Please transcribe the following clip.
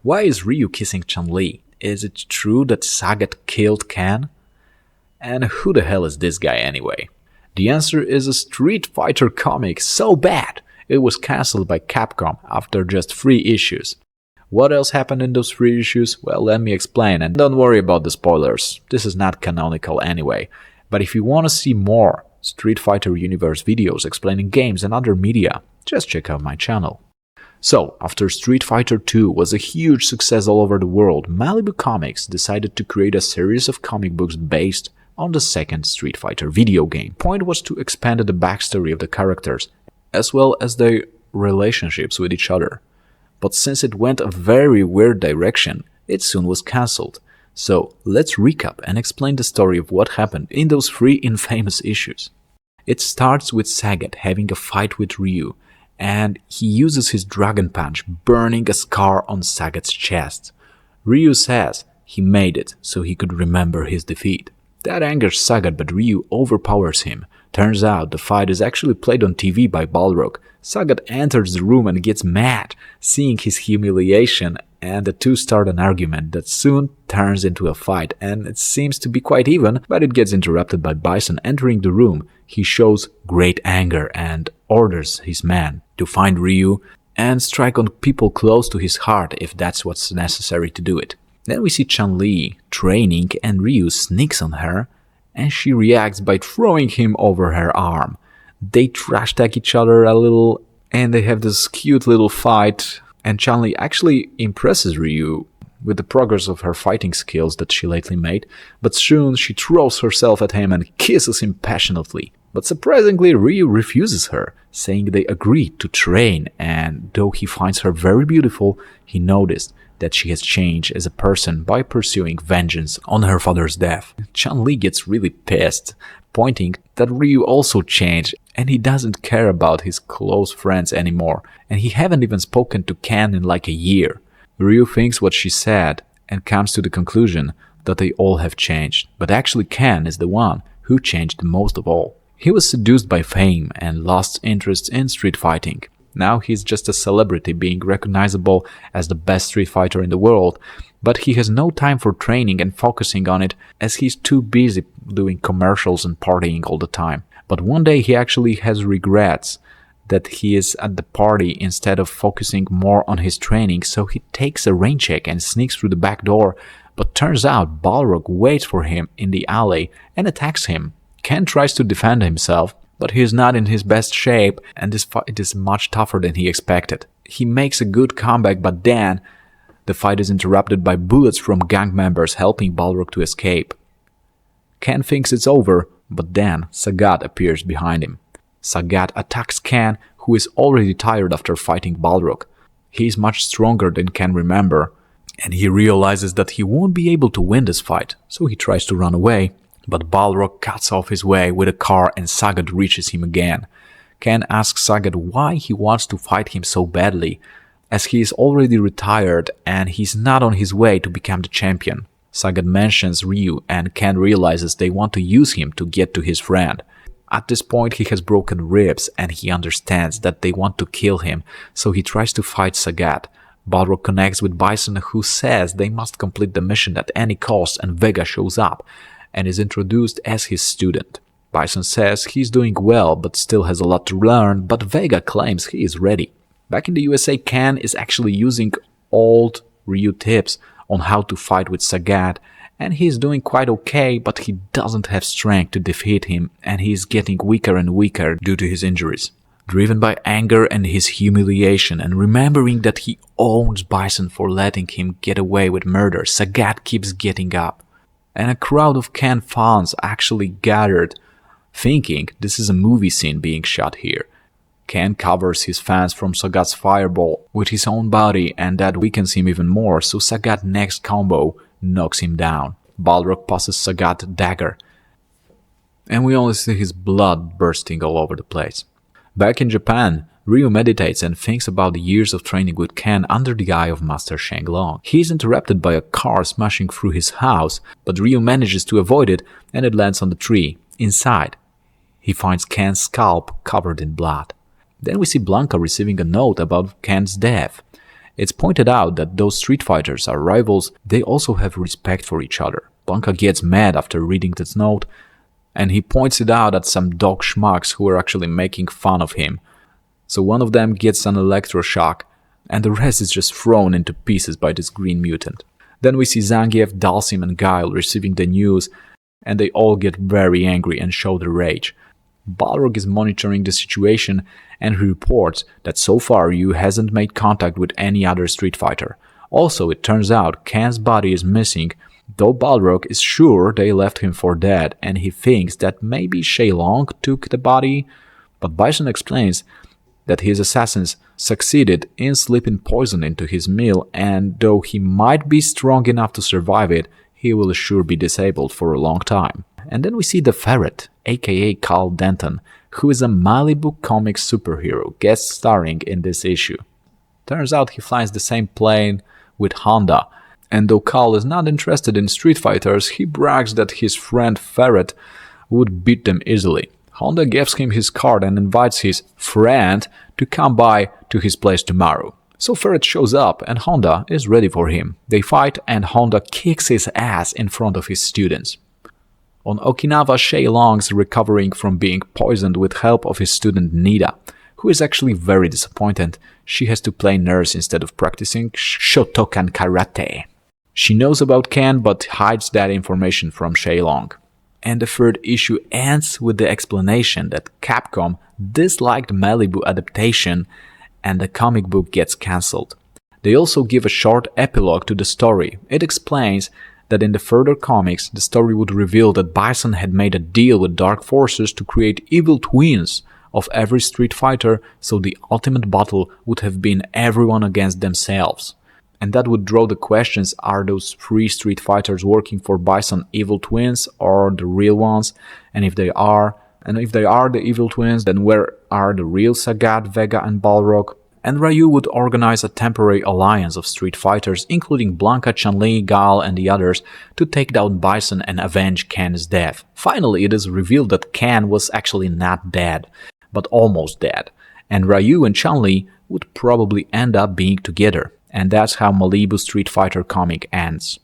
Why is Ryu kissing Chun-Li? Is it true that Sagat killed Ken? And who the hell is this guy anyway? The answer is a Street Fighter comic so bad it was cancelled by Capcom after just 3 issues. What else happened in those 3 issues? Well, let me explain, and don't worry about the spoilers. This is not canonical anyway. But if you want to see more Street Fighter Universe videos explaining games and other media, just check out my channel. So, after Street Fighter 2 was a huge success all over the world, Malibu Comics decided to create a series of comic books based on the second Street Fighter video game. The point was to expand the backstory of the characters, as well as their relationships with each other. But since it went a very weird direction, it soon was cancelled. So let's recap and explain the story of what happened in those 3 infamous issues. It starts with Sagat having a fight with Ryu, and he uses his Dragon Punch, burning a scar on Sagat's chest. Ryu says he made it so he could remember his defeat. That angers Sagat, but Ryu overpowers him. Turns out the fight is actually played on TV by Balrog. Sagat enters the room and gets mad, seeing his humiliation, and the two start an argument that soon turns into a fight, and it seems to be quite even, but it gets interrupted by Bison entering the room. He shows great anger and orders his men to find Ryu and strike on people close to his heart if that's what's necessary to do it. Then we see Chun-Li training and Ryu sneaks on her and she reacts by throwing him over her arm. They trash tag each other a little and they have this cute little fight, and Chun-Li actually impresses Ryu with the progress of her fighting skills that she lately made, but soon she throws herself at him and kisses him passionately. But surprisingly, Ryu refuses her, saying they agreed to train, and though he finds her very beautiful, he noticed that she has changed as a person by pursuing vengeance on her father's death. Chun-Li gets really pissed, pointing that Ryu also changed and he doesn't care about his close friends anymore, and he haven't even spoken to Ken in like a year. Ryu thinks what she said and comes to the conclusion that they all have changed, but actually Ken is the one who changed the most of all. He was seduced by fame and lost interest in street fighting. Now he's just a celebrity, being recognizable as the best street fighter in the world, but he has no time for training and focusing on it as he's too busy doing commercials and partying all the time. But one day he actually has regrets that he is at the party instead of focusing more on his training, so he takes a rain check and sneaks through the back door, but turns out Balrog waits for him in the alley and attacks him. Ken tries to defend himself, but he is not in his best shape and this fight is much tougher than he expected. He makes a good comeback, but then the fight is interrupted by bullets from gang members helping Balrog to escape. Ken thinks it's over, but then Sagat appears behind him. Sagat attacks Ken, who is already tired after fighting Balrog. He is much stronger than Ken remember, and he realizes that he won't be able to win this fight, so he tries to run away. But Balrog cuts off his way with a car and Sagat reaches him again. Ken asks Sagat why he wants to fight him so badly, as he is already retired and he's not on his way to become the champion. Sagat mentions Ryu and Ken realizes they want to use him to get to his friend. At this point he has broken ribs and he understands that they want to kill him, so he tries to fight Sagat. Balrog connects with Bison, who says they must complete the mission at any cost, and Vega shows up and is introduced as his student. Bison says he's doing well but still has a lot to learn, but Vega claims he is ready. Back in the USA, Ken is actually using old Ryu tips on how to fight with Sagat, and he's doing quite okay, but he doesn't have strength to defeat him and he's getting weaker and weaker due to his injuries. Driven by anger and his humiliation and remembering that he owns Bison for letting him get away with murder, Sagat keeps getting up. And a crowd of Ken fans actually gathered, thinking this is a movie scene being shot here. Ken covers his fans from Sagat's fireball with his own body, and that weakens him even more, so Sagat's next combo knocks him down. Balrog passes Sagat a dagger, and we only see his blood bursting all over the place. Back in Japan, Ryu meditates and thinks about the years of training with Ken under the eye of Master Shenlong. He is interrupted by a car smashing through his house, but Ryu manages to avoid it and it lands on the tree. Inside, he finds Ken's scalp covered in blood. Then we see Blanca receiving a note about Ken's death. It's pointed out that those Street Fighters are rivals, they also have respect for each other. Blanka gets mad after reading this note, and he points it out at some dog schmucks who are actually making fun of him. So one of them gets an electroshock, and the rest is just thrown into pieces by this green mutant. Then we see Zangief, Dalsim, and Guile receiving the news, and they all get very angry and show their rage. Balrog is monitoring the situation, and he reports that so far Ryu hasn't made contact with any other Street Fighter. Also, it turns out Ken's body is missing, though Balrog is sure they left him for dead, and he thinks that maybe Shay Long took the body, but Bison explains that his assassins succeeded in slipping poison into his meal, and though he might be strong enough to survive it, he will sure be disabled for a long time. And then we see the Ferret, aka Carl Denton, who is a Malibu Comics superhero, guest starring in this issue. Turns out he flies the same plane with Honda, and though Carl is not interested in Street Fighters, he brags that his friend Ferret would beat them easily. Honda gives him his card and invites his friend to come by to his place tomorrow. So Ferret shows up and Honda is ready for him. They fight and Honda kicks his ass in front of his students. On Okinawa, Shay Long's recovering from being poisoned with help of his student Nida, who is actually very disappointed. She has to play nurse instead of practicing Shotokan karate. She knows about Ken but hides that information from Shay Long. And the third issue ends with the explanation that Capcom disliked Malibu adaptation and the comic book gets cancelled. They also give a short epilogue to the story. It explains that in the further comics, the story would reveal that Bison had made a deal with dark forces to create evil twins of every Street Fighter, so the ultimate battle would have been everyone against themselves. And that would draw the questions, are those three Street Fighters working for Bison evil twins or the real ones? And if they are the evil twins, then where are the real Sagat, Vega and Balrog? And Ryu would organize a temporary alliance of Street Fighters, including Blanka, Chun-Li, Guile and the others, to take down Bison and avenge Ken's death. Finally, it is revealed that Ken was actually not dead, but almost dead, and Ryu and Chun-Li would probably end up being together. And that's how Malibu Street Fighter comic ends.